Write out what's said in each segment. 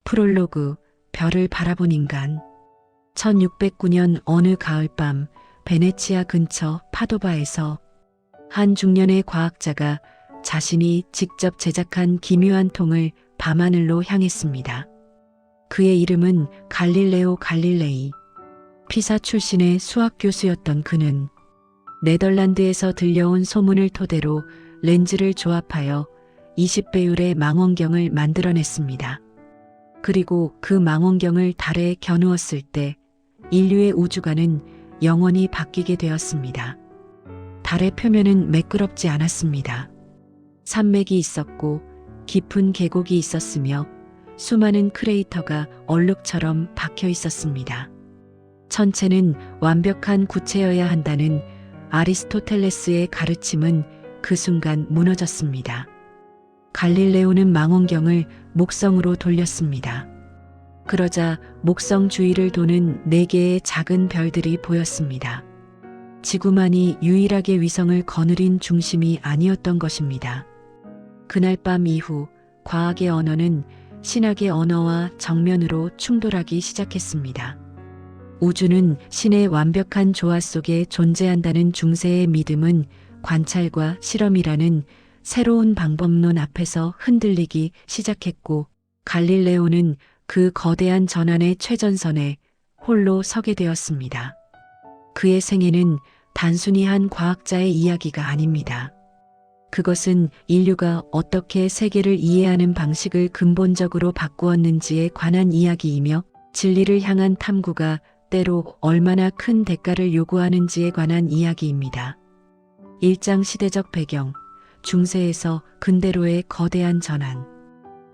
프롤로그, 별을 바라본 인간. 1609년 어느 가을밤 베네치아 근처 파도바에서 한 중년의 과학자가 자신이 직접 제작한 기묘한 통을 밤하늘로 향했습니다. 그의 이름은 갈릴레오 갈릴레이. 피사 출신의 수학 교수였던 그는 네덜란드에서 들려온 소문을 토대로 렌즈를 조합하여 20배율의 망원경을 만들어냈습니다. 그리고 그 망원경을 달에 겨누었을 때 인류의 우주관은 영원히 바뀌게 되었습니다. 달의 표면은 매끄럽지 않았습니다. 산맥이 있었고 깊은 계곡이 있었으며 수많은 크레이터가 얼룩처럼 박혀 있었습니다. 천체는 완벽한 구체여야 한다는 아리스토텔레스의 가르침은 그 순간 무너졌습니다. 갈릴레오는 망원경을 목성으로 돌렸습니다. 그러자 목성 주위를 도는 4개의 작은 별들이 보였습니다. 지구만이 유일하게 위성을 거느린 중심이 아니었던 것입니다. 그날 밤 이후 과학의 언어는 신학의 언어와 정면으로 충돌하기 시작했습니다. 우주는 신의 완벽한 조화 속에 존재한다는 중세의 믿음은 관찰과 실험이라는 새로운 방법론 앞에서 흔들리기 시작했고, 갈릴레오는 그 거대한 전환의 최전선에 홀로 서게 되었습니다. 그의 생애는 단순히 한 과학자의 이야기가 아닙니다. 그것은 인류가 어떻게 세계를 이해하는 방식을 근본적으로 바꾸었는지에 관한 이야기이며, 진리를 향한 탐구가 때로 얼마나 큰 대가를 요구하는지에 관한 이야기입니다. 1장 시대적 배경, 중세에서 근대로의 거대한 전환.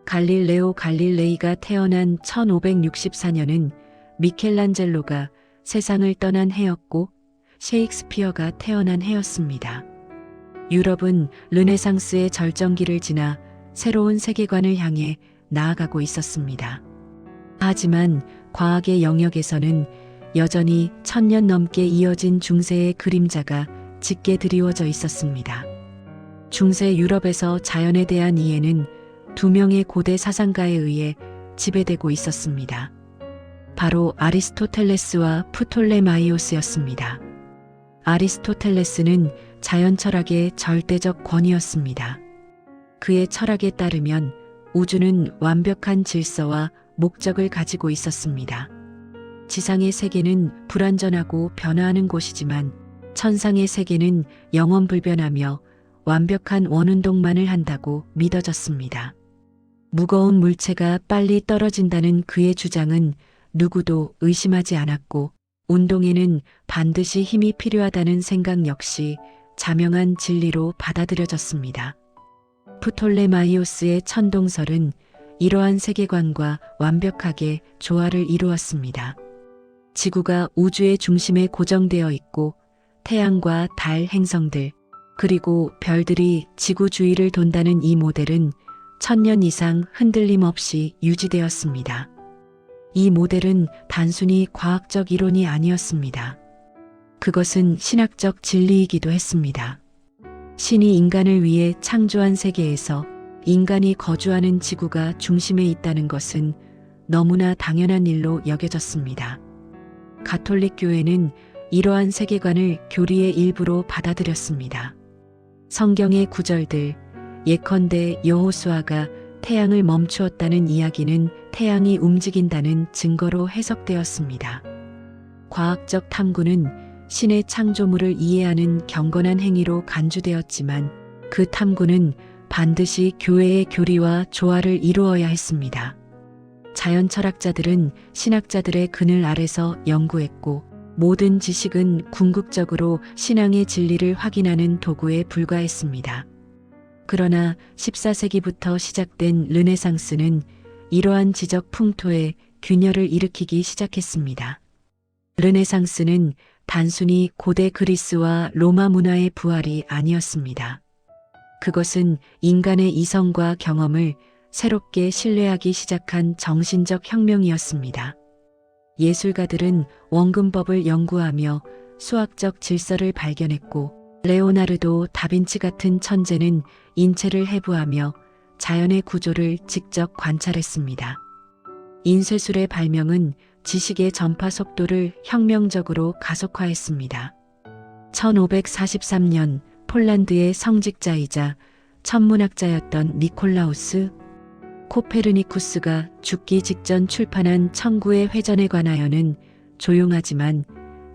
갈릴레오 갈릴레이가 태어난 1564년은 미켈란젤로가 세상을 떠난 해였고 셰익스피어가 태어난 해였습니다. 유럽은 르네상스의 절정기를 지나 새로운 세계관을 향해 나아가고 있었습니다. 하지만 과학의 영역에서는 여전히 1000년 넘게 이어진 중세의 그림자가 짙게 드리워져 있었습니다. 중세 유럽에서 자연에 대한 이해는 2명의 고대 사상가에 의해 지배되고 있었습니다. 바로 아리스토텔레스와 프톨레마이오스였습니다. 아리스토텔레스는 자연 철학의 절대적 권위였습니다. 그의 철학에 따르면 우주는 완벽한 질서와 목적을 가지고 있었습니다. 지상의 세계는 불완전하고 변화하는 곳이지만 천상의 세계는 영원불변하며 완벽한 원운동만을 한다고 믿어졌습니다. 무거운 물체가 빨리 떨어진다는 그의 주장은 누구도 의심하지 않았고, 운동에는 반드시 힘이 필요하다는 생각 역시 자명한 진리로 받아들여졌습니다. 프톨레마이오스의 천동설은 이러한 세계관과 완벽하게 조화를 이루었습니다. 지구가 우주의 중심에 고정되어 있고 태양과 달 행성들, 그리고 별들이 지구 주위를 돈다는 이 모델은 1000년 이상 흔들림 없이 유지되었습니다. 이 모델은 단순히 과학적 이론이 아니었습니다. 그것은 신학적 진리이기도 했습니다. 신이 인간을 위해 창조한 세계에서 인간이 거주하는 지구가 중심에 있다는 것은 너무나 당연한 일로 여겨졌습니다. 가톨릭 교회는 이러한 세계관을 교리의 일부로 받아들였습니다. 성경의 구절들, 예컨대 여호수아가 태양을 멈추었다는 이야기는 태양이 움직인다는 증거로 해석되었습니다. 과학적 탐구는 신의 창조물을 이해하는 경건한 행위로 간주되었지만 그 탐구는 반드시 교회의 교리와 조화를 이루어야 했습니다. 자연 철학자들은 신학자들의 그늘 아래서 연구했고, 모든 지식은 궁극적으로 신앙의 진리를 확인하는 도구에 불과했습니다. 그러나 14세기부터 시작된 르네상스는 이러한 지적 풍토에 균열을 일으키기 시작했습니다. 르네상스는 단순히 고대 그리스와 로마 문화의 부활이 아니었습니다. 그것은 인간의 이성과 경험을 새롭게 신뢰하기 시작한 정신적 혁명이었습니다. 예술가들은 원근법을 연구하며 수학적 질서를 발견했고, 레오나르도 다빈치 같은 천재는 인체를 해부하며 자연의 구조를 직접 관찰했습니다. 인쇄술의 발명은 지식의 전파 속도를 혁명적으로 가속화했습니다. 1543년 폴란드의 성직자이자 천문학자였던 니콜라우스 코페르니쿠스가 죽기 직전 출판한 천구의 회전에 관하여는 조용하지만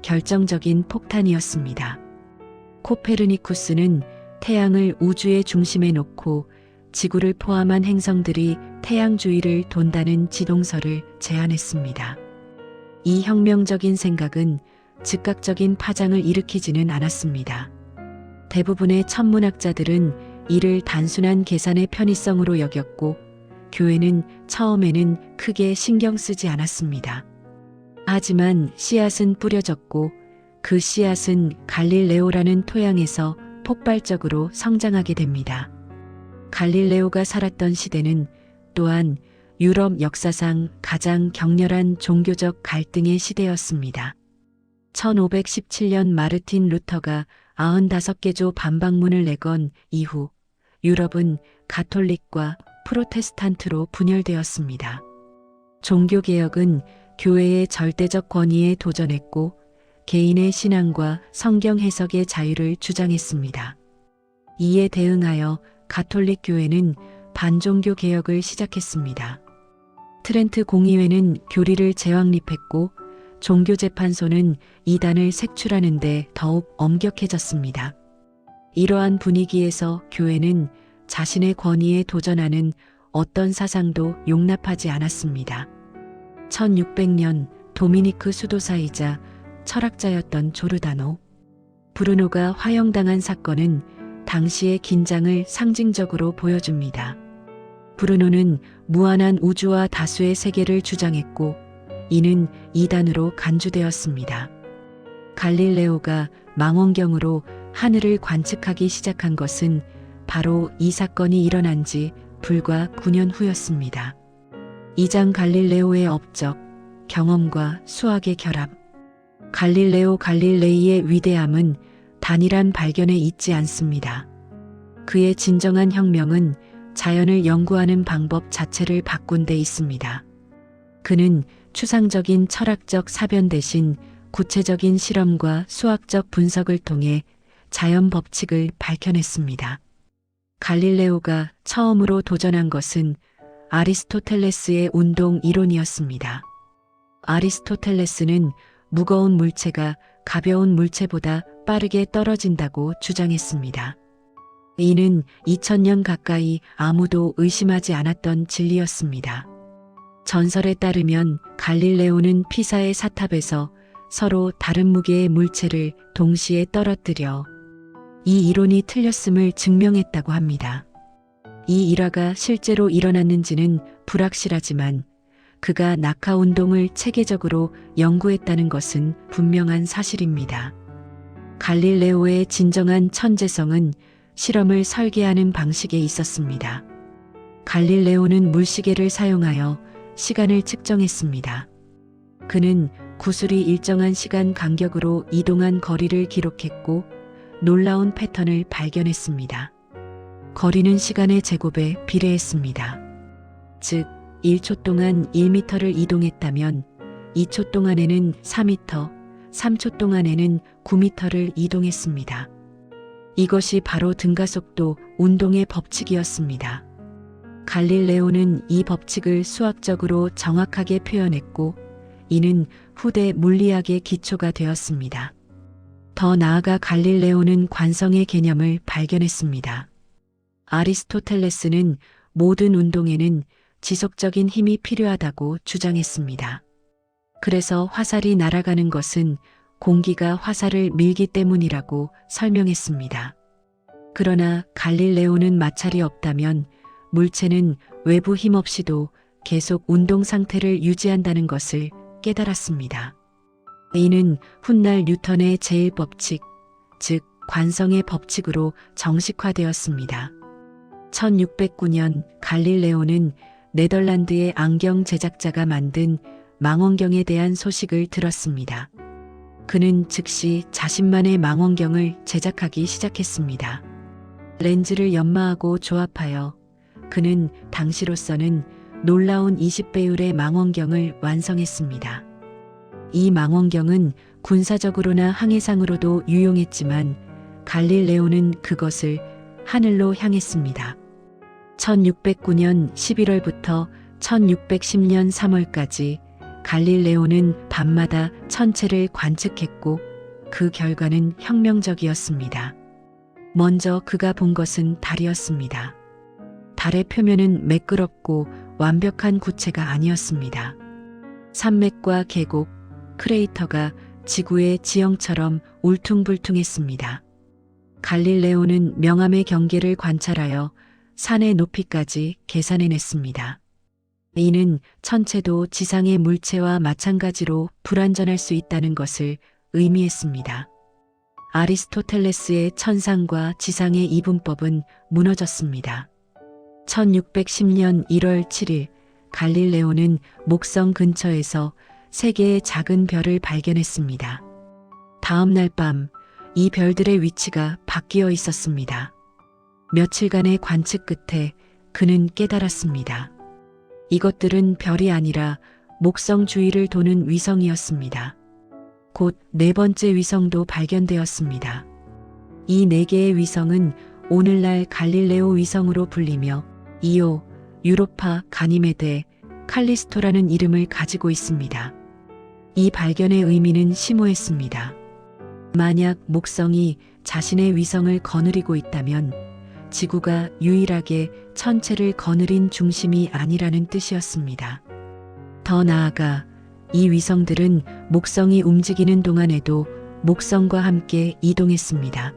결정적인 폭탄이었습니다. 코페르니쿠스는 태양을 우주의 중심에 놓고 지구를 포함한 행성들이 태양 주위를 돈다는 지동설을 제안했습니다. 이 혁명적인 생각은 즉각적인 파장을 일으키지는 않았습니다. 대부분의 천문학자들은 이를 단순한 계산의 편의성으로 여겼고 교회는 처음에는 크게 신경 쓰지 않았습니다. 하지만 씨앗은 뿌려졌고 그 씨앗은 갈릴레오라는 토양에서 폭발적으로 성장하게 됩니다. 갈릴레오가 살았던 시대는 또한 유럽 역사상 가장 격렬한 종교적 갈등의 시대였습니다. 1517년 마르틴 루터가 95개조 반박문을 내건 이후 유럽은 가톨릭과 프로테스탄트로 분열되었습니다. 종교개혁은 교회의 절대적 권위에 도전했고 개인의 신앙과 성경 해석의 자유를 주장했습니다. 이에 대응하여 가톨릭 교회는 반종교 개혁을 시작했습니다. 트렌트 공의회는 교리를 재확립했고 종교재판소는 이단을 색출하는 데 더욱 엄격해졌습니다. 이러한 분위기에서 교회는 자신의 권위에 도전하는 어떤 사상도 용납하지 않았습니다. 1600년 도미니크 수도사이자 철학자였던 조르다노 브루노가 화형당한 사건은 당시의 긴장을 상징적으로 보여줍니다. 브루노는 무한한 우주와 다수의 세계를 주장했고 이는 이단으로 간주되었습니다. 갈릴레오가 망원경으로 하늘을 관측하기 시작한 것은 바로 이 사건이 일어난 지 불과 9년 후였습니다. 이장 갈릴레오의 업적, 경험과 수학의 결합. 갈릴레오 갈릴레이의 위대함은 단일한 발견에 있지 않습니다. 그의 진정한 혁명은 자연을 연구하는 방법 자체를 바꾼 데 있습니다. 그는 추상적인 철학적 사변 대신 구체적인 실험과 수학적 분석을 통해 자연 법칙을 밝혀냈습니다. 갈릴레오가 처음으로 도전한 것은 아리스토텔레스의 운동 이론이었습니다. 아리스토텔레스는 무거운 물체가 가벼운 물체보다 빠르게 떨어진다고 주장했습니다. 이는 2000년 가까이 아무도 의심하지 않았던 진리였습니다. 전설에 따르면 갈릴레오는 피사의 사탑에서 서로 다른 무게의 물체를 동시에 떨어뜨려 이 이론이 틀렸음을 증명했다고 합니다. 이 일화가 실제로 일어났는지는 불확실하지만 그가 낙하 운동을 체계적으로 연구했다는 것은 분명한 사실입니다. 갈릴레오의 진정한 천재성은 실험을 설계하는 방식에 있었습니다. 갈릴레오는 물시계를 사용하여 시간을 측정했습니다. 그는 구슬이 일정한 시간 간격으로 이동한 거리를 기록했고 놀라운 패턴을 발견했습니다. 거리는 시간의 제곱에 비례했습니다. 즉 1초 동안 1m를 이동했다면 2초 동안에는 4m, 3초 동안에는 9m를 이동했습니다. 이것이 바로 등가속도 운동의 법칙이었습니다. 갈릴레오는 이 법칙을 수학적으로 정확하게 표현했고 이는 후대 물리학의 기초가 되었습니다. 더 나아가 갈릴레오는 관성의 개념을 발견했습니다. 아리스토텔레스는 모든 운동에는 지속적인 힘이 필요하다고 주장했습니다. 그래서 화살이 날아가는 것은 공기가 화살을 밀기 때문이라고 설명했습니다. 그러나 갈릴레오는 마찰이 없다면 물체는 외부 힘 없이도 계속 운동 상태를 유지한다는 것을 깨달았습니다. 이는 훗날 뉴턴의 제1법칙, 즉 관성의 법칙으로 정식화되었습니다. 1609년 갈릴레오는 네덜란드의 안경 제작자가 만든 망원경에 대한 소식을 들었습니다. 그는 즉시 자신만의 망원경을 제작하기 시작했습니다. 렌즈를 연마하고 조합하여 그는 당시로서는 놀라운 20배율의 망원경을 완성했습니다. 이 망원경은 군사적으로나 항해상으로도 유용했지만 갈릴레오는 그것을 하늘로 향했습니다. 1609년 11월부터 1610년 3월까지 갈릴레오는 밤마다 천체를 관측했고 그 결과는 혁명적이었습니다. 먼저 그가 본 것은 달이었습니다. 달의 표면은 매끄럽고 완벽한 구체가 아니었습니다. 산맥과 계곡, 크레이터가 지구의 지형처럼 울퉁불퉁했습니다. 갈릴레오는 명암의 경계를 관찰하여 산의 높이까지 계산해냈습니다. 이는 천체도 지상의 물체와 마찬가지로 불완전할 수 있다는 것을 의미했습니다. 아리스토텔레스의 천상과 지상의 이분법은 무너졌습니다. 1610년 1월 7일 갈릴레오는 목성 근처에서 세 개의 작은 별을 발견했습니다. 다음 날 밤 이 별들의 위치가 바뀌어 있었습니다. 며칠간의 관측 끝에 그는 깨달았습니다. 이것들은 별이 아니라 목성 주위를 도는 위성이었습니다. 곧 네 번째 위성도 발견되었습니다. 이 네 개의 위성은 오늘날 갈릴레오 위성으로 불리며 이오, 유로파, 가니메데, 칼리스토라는 이름을 가지고 있습니다. 이 발견의 의미는 심오했습니다. 만약 목성이 자신의 위성을 거느리고 있다면 지구가 유일하게 천체를 거느린 중심이 아니라는 뜻이었습니다. 더 나아가 이 위성들은 목성이 움직이는 동안에도 목성과 함께 이동했습니다.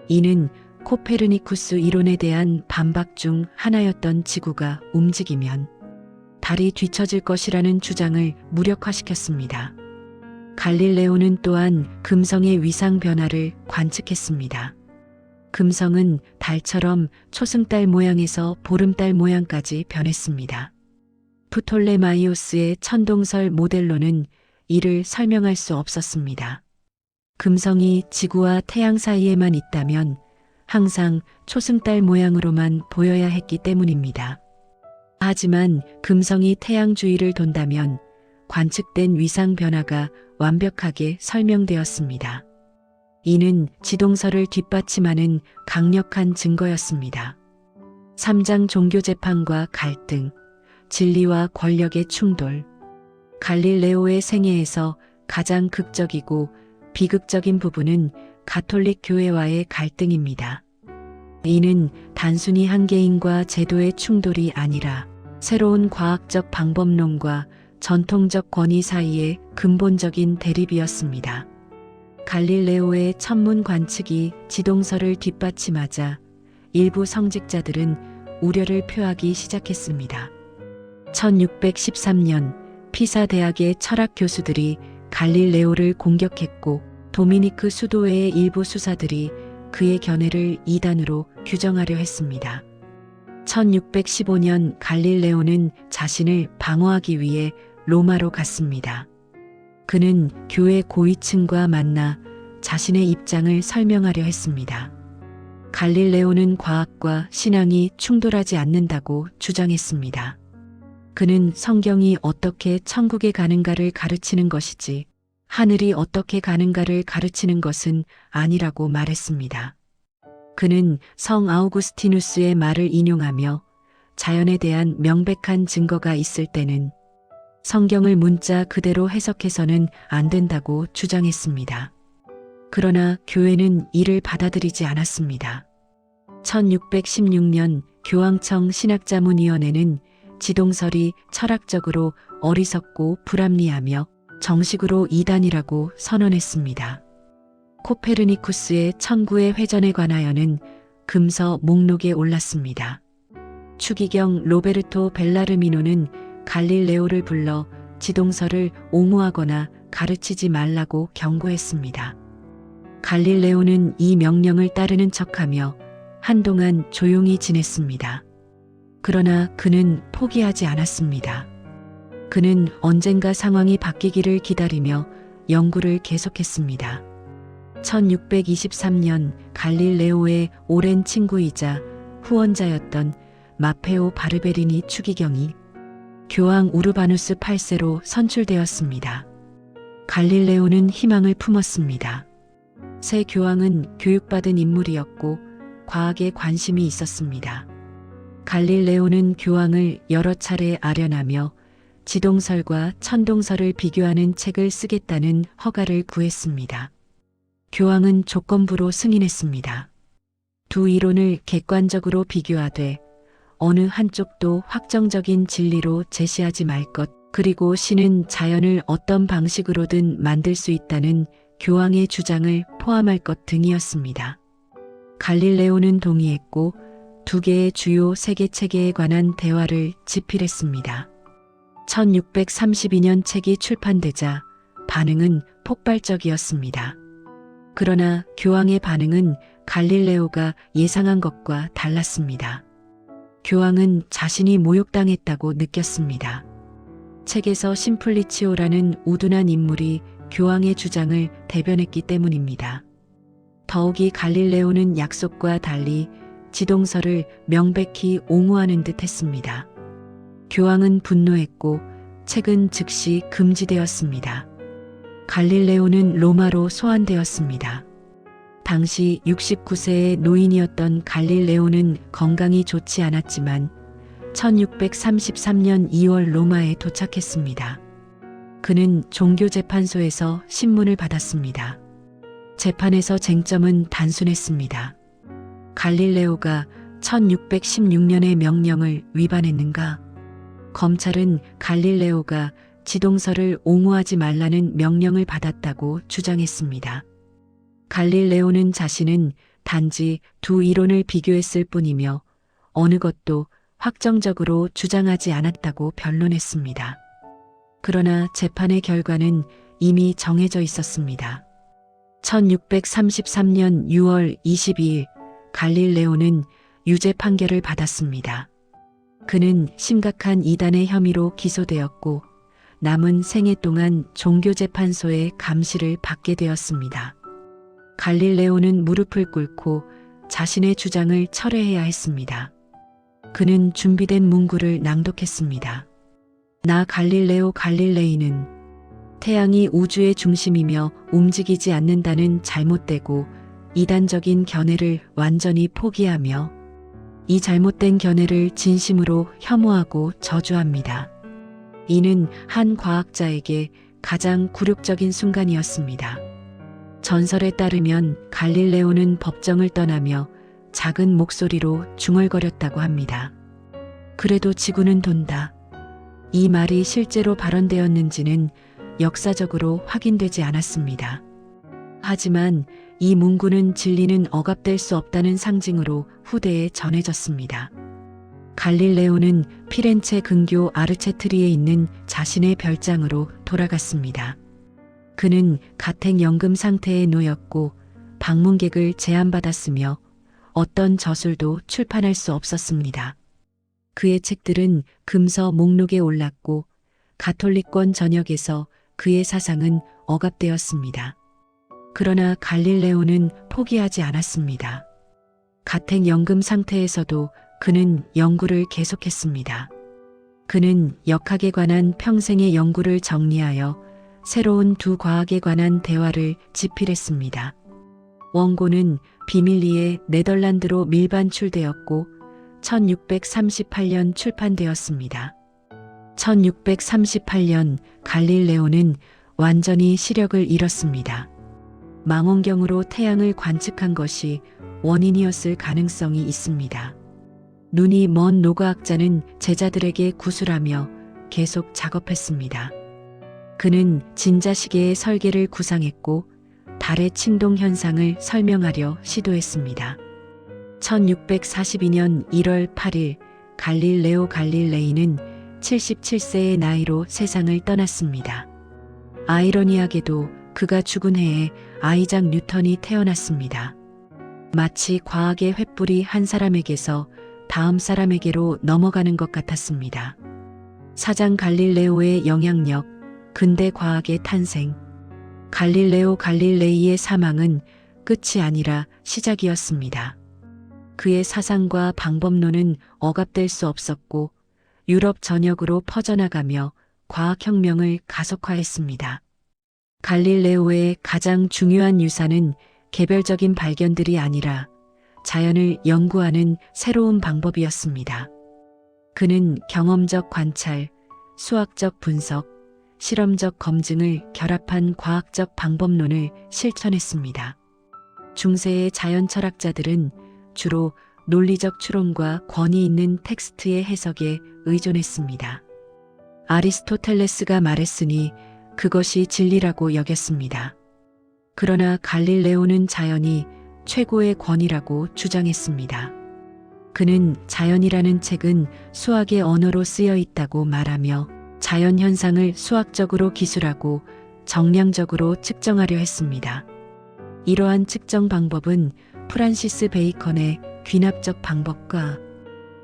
이는 코페르니쿠스 이론에 대한 반박 중 하나였던 지구가 움직이면 달이 뒤처질 것이라는 주장을 무력화시켰습니다. 갈릴레오는 또한 금성의 위상 변화를 관측했습니다. 금성은 달처럼 초승달 모양에서 보름달 모양까지 변했습니다. 프톨레마이오스의 천동설 모델로는 이를 설명할 수 없었습니다. 금성이 지구와 태양 사이에만 있다면 항상 초승달 모양으로만 보여야 했기 때문입니다. 하지만 금성이 태양 주위를 돈다면 관측된 위상 변화가 완벽하게 설명되었습니다. 이는 지동설을 뒷받침하는 강력한 증거였습니다. 3장 종교재판과 갈등, 진리와 권력의 충돌. 갈릴레오의 생애에서 가장 극적이고 비극적인 부분은 가톨릭 교회와의 갈등입니다. 이는 단순히 한 개인과 제도의 충돌이 아니라 새로운 과학적 방법론과 전통적 권위 사이의 근본적인 대립이었습니다. 갈릴레오의 천문 관측이 지동설을 뒷받침하자 일부 성직자들은 우려를 표하기 시작했습니다. 1613년 피사 대학의 철학 교수들이 갈릴레오를 공격했고 도미니크 수도회의 일부 수사들이 그의 견해를 이단으로 규정하려 했습니다. 1615년 갈릴레오는 자신을 방어하기 위해 로마로 갔습니다. 그는 교회 고위층과 만나 자신의 입장을 설명하려 했습니다. 갈릴레오는 과학과 신앙이 충돌하지 않는다고 주장했습니다. 그는 성경이 어떻게 천국에 가는가를 가르치는 것이지 하늘이 어떻게 가는가를 가르치는 것은 아니라고 말했습니다. 그는 성 아우구스티누스의 말을 인용하며 자연에 대한 명백한 증거가 있을 때는 성경을 문자 그대로 해석해서는 안 된다고 주장했습니다. 그러나 교회는 이를 받아들이지 않았습니다. 1616년 교황청 신학자문위원회는 지동설이 철학적으로 어리석고 불합리하며 정식으로 이단이라고 선언했습니다. 코페르니쿠스의 천구의 회전에 관하여는 금서 목록에 올랐습니다. 추기경 로베르토 벨라르미노는 갈릴레오를 불러 지동설을 옹호하거나 가르치지 말라고 경고했습니다. 갈릴레오는 이 명령을 따르는 척하며 한동안 조용히 지냈습니다. 그러나 그는 포기하지 않았습니다. 그는 언젠가 상황이 바뀌기를 기다리며 연구를 계속했습니다. 1623년 갈릴레오의 오랜 친구이자 후원자였던 마페오 바르베리니 추기경이 교황 우르바누스 8세로 선출되었습니다. 갈릴레오는 희망을 품었습니다. 새 교황은 교육받은 인물이었고 과학에 관심이 있었습니다. 갈릴레오는 교황을 여러 차례 아련하며 지동설과 천동설을 비교하는 책을 쓰겠다는 허가를 구했습니다. 교황은 조건부로 승인했습니다. 두 이론을 객관적으로 비교하되 어느 한쪽도 확정적인 진리로 제시하지 말 것, 그리고 신은 자연을 어떤 방식으로든 만들 수 있다는 교황의 주장을 포함할 것 등이었습니다. 갈릴레오는 동의했고 두 개의 주요 세계 체계에 관한 대화를 집필했습니다. 1632년 책이 출판되자 반응은 폭발적이었습니다. 그러나 교황의 반응은 갈릴레오가 예상한 것과 달랐습니다. 교황은 자신이 모욕당했다고 느꼈습니다. 책에서 심플리치오라는 우둔한 인물이 교황의 주장을 대변했기 때문입니다. 더욱이 갈릴레오는 약속과 달리 지동설을 명백히 옹호하는 듯 했습니다. 교황은 분노했고 책은 즉시 금지되었습니다. 갈릴레오는 로마로 소환되었습니다. 당시 69세의 노인이었던 갈릴레오는 건강이 좋지 않았지만 1633년 2월 로마에 도착했습니다. 그는 종교재판소에서 신문을 받았습니다. 재판에서 쟁점은 단순했습니다. 갈릴레오가 1616년의 명령을 위반했는가? 검찰은 갈릴레오가 지동설을 옹호하지 말라는 명령을 받았다고 주장했습니다. 갈릴레오는 자신은 단지 두 이론을 비교했을 뿐이며 어느 것도 확정적으로 주장하지 않았다고 변론했습니다. 그러나 재판의 결과는 이미 정해져 있었습니다. 1633년 6월 22일 갈릴레오는 유죄 판결을 받았습니다. 그는 심각한 이단의 혐의로 기소되었고 남은 생애 동안 종교재판소의 감시를 받게 되었습니다. 갈릴레오는 무릎을 꿇고 자신의 주장을 철회해야 했습니다. 그는 준비된 문구를 낭독했습니다. 나 갈릴레오 갈릴레이는 태양이 우주의 중심이며 움직이지 않는다는 잘못되고 이단적인 견해를 완전히 포기하며 이 잘못된 견해를 진심으로 혐오하고 저주합니다. 이는 한 과학자에게 가장 굴욕적인 순간이었습니다. 전설에 따르면 갈릴레오는 법정을 떠나며 작은 목소리로 중얼거렸다고 합니다. 그래도 지구는 돈다. 이 말이 실제로 발언되었는지는 역사적으로 확인되지 않았습니다. 하지만 이 문구는 진리는 억압될 수 없다는 상징으로 후대에 전해졌습니다. 갈릴레오는 피렌체 근교 아르체트리에 있는 자신의 별장으로 돌아갔습니다. 그는 가택연금 상태에 놓였고 방문객을 제한받았으며 어떤 저술도 출판할 수 없었습니다. 그의 책들은 금서 목록에 올랐고 가톨릭권 전역에서 그의 사상은 억압되었습니다. 그러나 갈릴레오는 포기하지 않았습니다. 가택연금 상태에서도 그는 연구를 계속했습니다. 그는 역학에 관한 평생의 연구를 정리하여 새로운 두 과학에 관한 대화를 집필했습니다. 원고는 비밀리에 네덜란드로 밀반출되었고 1638년 출판되었습니다. 1638년 갈릴레오는 완전히 시력을 잃었습니다. 망원경으로 태양을 관측한 것이 원인이었을 가능성이 있습니다. 눈이 먼 노과학자는 제자들에게 구술하며 계속 작업했습니다. 그는 진자시계의 설계를 구상했고 달의 침동 현상을 설명하려 시도했습니다. 1642년 1월 8일 갈릴레오 갈릴레이는 77세의 나이로 세상을 떠났습니다. 아이러니하게도 그가 죽은 해에 아이작 뉴턴이 태어났습니다. 마치 과학의 횃불이 한 사람에게서 다음 사람에게로 넘어가는 것 같았습니다. 사장 갈릴레오의 영향력, 근대 과학의 탄생. 갈릴레오 갈릴레이의 사망은 끝이 아니라 시작이었습니다. 그의 사상과 방법론은 억압될 수 없었고 유럽 전역으로 퍼져나가며 과학혁명을 가속화했습니다. 갈릴레오의 가장 중요한 유산은 개별적인 발견들이 아니라 자연을 연구하는 새로운 방법이었습니다. 그는 경험적 관찰, 수학적 분석, 실험적 검증을 결합한 과학적 방법론을 실천했습니다. 중세의 자연 철학자들은 주로 논리적 추론과 권위 있는 텍스트의 해석에 의존했습니다. 아리스토텔레스가 말했으니 그것이 진리라고 여겼습니다. 그러나 갈릴레오는 자연이 최고의 권위라고 주장했습니다. 그는 자연이라는 책은 수학의 언어로 쓰여 있다고 말하며 자연 현상을 수학적으로 기술하고 정량적으로 측정하려 했습니다. 이러한 측정 방법은 프란시스 베이컨의 귀납적 방법과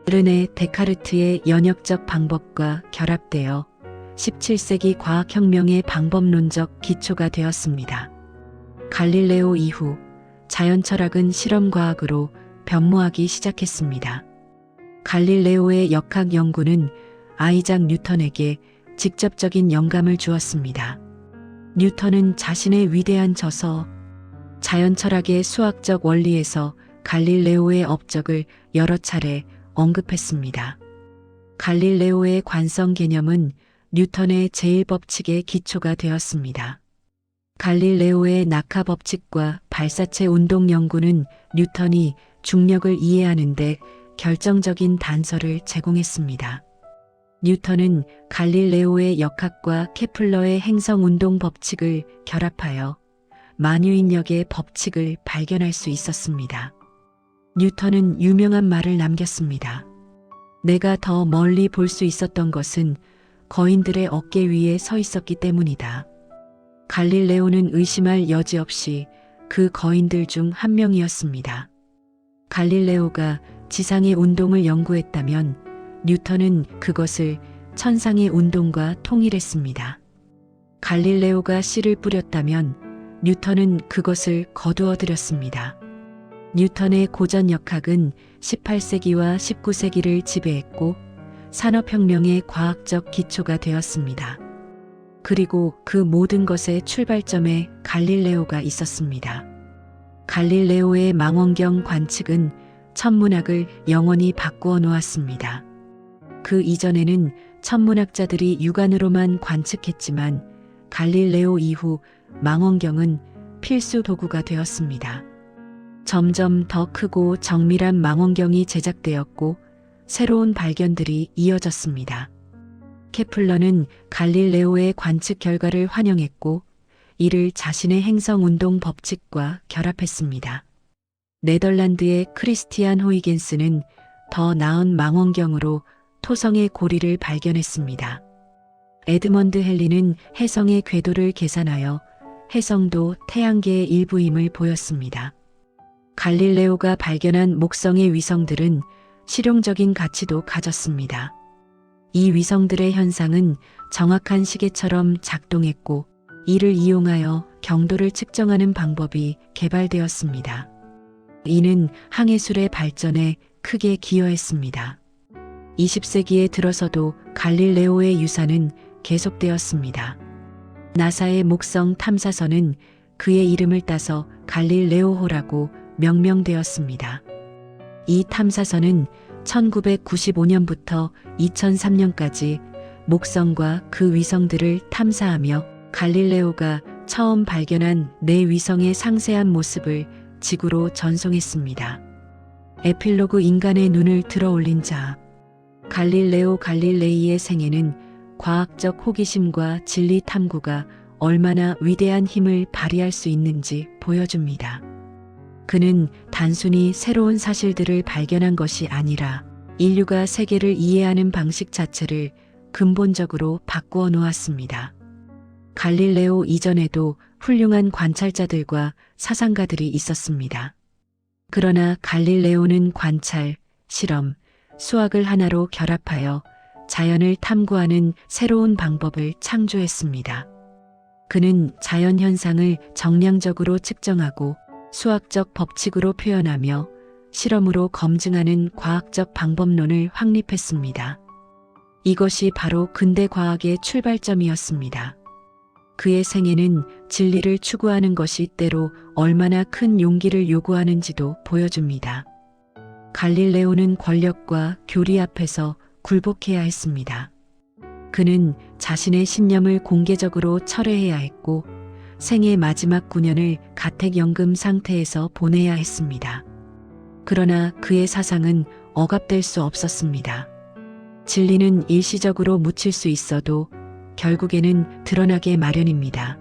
르네 데카르트의 연역적 방법과 결합되어 17세기 과학혁명의 방법론적 기초가 되었습니다. 갈릴레오 이후 자연 철학은 실험 과학으로 변모하기 시작했습니다. 갈릴레오의 역학 연구는 아이작 뉴턴에게 직접적인 영감을 주었습니다. 뉴턴은 자신의 위대한 저서 자연 철학의 수학적 원리에서 갈릴레오의 업적을 여러 차례 언급했습니다. 갈릴레오의 관성 개념은 뉴턴의 제1법칙의 기초가 되었습니다. 갈릴레오의 낙하 법칙과 발사체 운동 연구는 뉴턴이 중력을 이해하는 데 결정적인 단서를 제공했습니다. 뉴턴은 갈릴레오의 역학과 케플러의 행성 운동 법칙을 결합하여 만유인력의 법칙을 발견할 수 있었습니다. 뉴턴은 유명한 말을 남겼습니다. 내가 더 멀리 볼 수 있었던 것은 거인들의 어깨 위에 서 있었기 때문이다. 갈릴레오는 의심할 여지 없이 그 거인들 중 한 명이었습니다. 갈릴레오가 지상의 운동을 연구했다면 뉴턴은 그것을 천상의 운동과 통일했습니다. 갈릴레오가 씨를 뿌렸다면 뉴턴은 그것을 거두어들였습니다. 뉴턴의 고전 역학은 18세기와 19세기를 지배했고 산업혁명의 과학적 기초가 되었습니다. 그리고 그 모든 것의 출발점에 갈릴레오가 있었습니다. 갈릴레오의 망원경 관측은 천문학을 영원히 바꾸어 놓았습니다. 그 이전에는 천문학자들이 육안으로만 관측했지만 갈릴레오 이후 망원경은 필수 도구가 되었습니다. 점점 더 크고 정밀한 망원경이 제작되었고 새로운 발견들이 이어졌습니다. 케플러는 갈릴레오의 관측 결과를 환영했고 이를 자신의 행성 운동 법칙과 결합했습니다. 네덜란드의 크리스티안 호이겐스는 더 나은 망원경으로 토성의 고리를 발견했습니다. 에드먼드 헨리는 해성의 궤도를 계산하여 해성도 태양계의 일부임을 보였습니다. 갈릴레오가 발견한 목성의 위성들은 실용적인 가치도 가졌습니다. 이 위성들의 현상은 정확한 시계처럼 작동했고 이를 이용하여 경도를 측정하는 방법이 개발되었습니다. 이는 항해술의 발전에 크게 기여했습니다. 20세기에 들어서도 갈릴레오의 유산은 계속되었습니다. 나사의 목성 탐사선은 그의 이름을 따서 갈릴레오호라고 명명되었습니다. 이 탐사선은 1995년부터 2003년까지 목성과 그 위성들을 탐사하며 갈릴레오가 처음 발견한 네 위성의 상세한 모습을 지구로 전송했습니다. 에필로그 인간의 눈을 들어 올린 자. 갈릴레오 갈릴레이의 생애는 과학적 호기심과 진리 탐구가 얼마나 위대한 힘을 발휘할 수 있는지 보여줍니다. 그는 단순히 새로운 사실들을 발견한 것이 아니라 인류가 세계를 이해하는 방식 자체를 근본적으로 바꾸어 놓았습니다. 갈릴레오 이전에도 훌륭한 관찰자들과 사상가들이 있었습니다. 그러나 갈릴레오는 관찰, 실험, 수학을 하나로 결합하여 자연을 탐구하는 새로운 방법을 창조했습니다. 그는 자연 현상을 정량적으로 측정하고 수학적 법칙으로 표현하며 실험으로 검증하는 과학적 방법론을 확립했습니다. 이것이 바로 근대 과학의 출발점이었습니다. 그의 생애는 진리를 추구하는 것이 때로 얼마나 큰 용기를 요구하는지도 보여줍니다. 갈릴레오는 권력과 교리 앞에서 굴복해야 했습니다. 그는 자신의 신념을 공개적으로 철회해야 했고 생애 마지막 9년을 가택연금 상태에서 보내야 했습니다. 그러나 그의 사상은 억압될 수 없었습니다. 진리는 일시적으로 묻힐 수 있어도 결국에는 드러나게 마련입니다.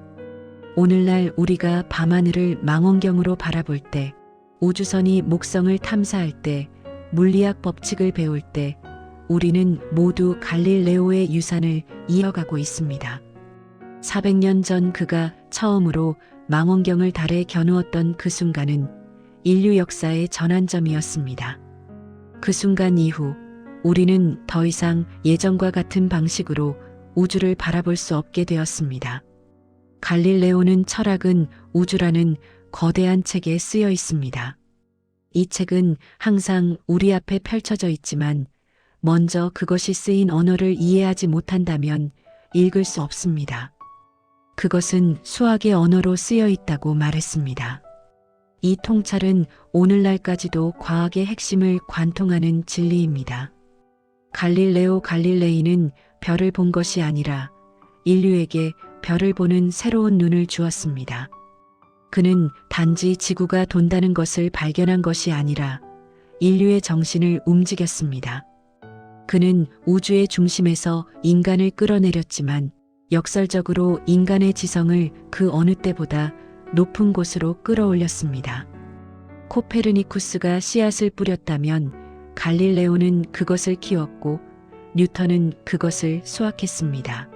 오늘날 우리가 밤하늘을 망원경으로 바라볼 때, 우주선이 목성을 탐사할 때, 물리학 법칙을 배울 때, 우리는 모두 갈릴레오의 유산을 이어가고 있습니다. 400년 전 그가 처음으로 망원경을 달에 겨누었던 그 순간은 인류 역사의 전환점이었습니다. 그 순간 이후 우리는 더 이상 예전과 같은 방식으로 우주를 바라볼 수 없게 되었습니다. 갈릴레오는 철학은 우주라는 거대한 책에 쓰여 있습니다. 이 책은 항상 우리 앞에 펼쳐져 있지만 먼저 그것이 쓰인 언어를 이해하지 못한다면 읽을 수 없습니다. 그것은 수학의 언어로 쓰여 있다고 말했습니다. 이 통찰은 오늘날까지도 과학의 핵심을 관통하는 진리입니다. 갈릴레오 갈릴레이는 별을 본 것이 아니라 인류에게 별을 보는 새로운 눈을 주었습니다. 그는 단지 지구가 돈다는 것을 발견한 것이 아니라 인류의 정신을 움직였습니다. 그는 우주의 중심에서 인간을 끌어내렸지만 역설적으로 인간의 지성을 그 어느 때보다 높은 곳으로 끌어올렸습니다. 코페르니쿠스가 씨앗을 뿌렸다면 갈릴레오는 그것을 키웠고 뉴턴은 그것을 수확했습니다.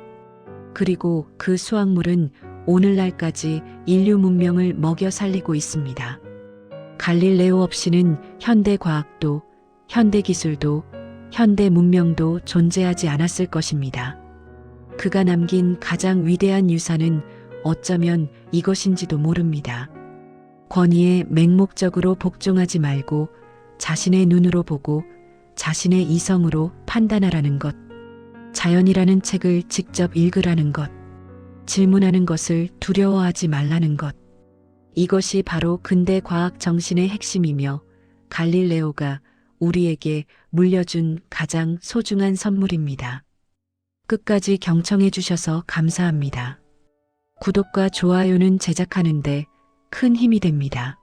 그리고 그 수확물은 오늘날까지 인류 문명을 먹여 살리고 있습니다. 갈릴레오 없이는 현대 과학도, 현대 기술도, 현대 문명도 존재하지 않았을 것입니다. 그가 남긴 가장 위대한 유산은 어쩌면 이것인지도 모릅니다. 권위에 맹목적으로 복종하지 말고 자신의 눈으로 보고 자신의 이성으로 판단하라는 것, 자연이라는 책을 직접 읽으라는 것, 질문하는 것을 두려워하지 말라는 것. 이것이 바로 근대 과학 정신의 핵심이며 갈릴레오가 우리에게 물려준 가장 소중한 선물입니다. 끝까지 경청해 주셔서 감사합니다. 구독과 좋아요는 제작하는데 큰 힘이 됩니다.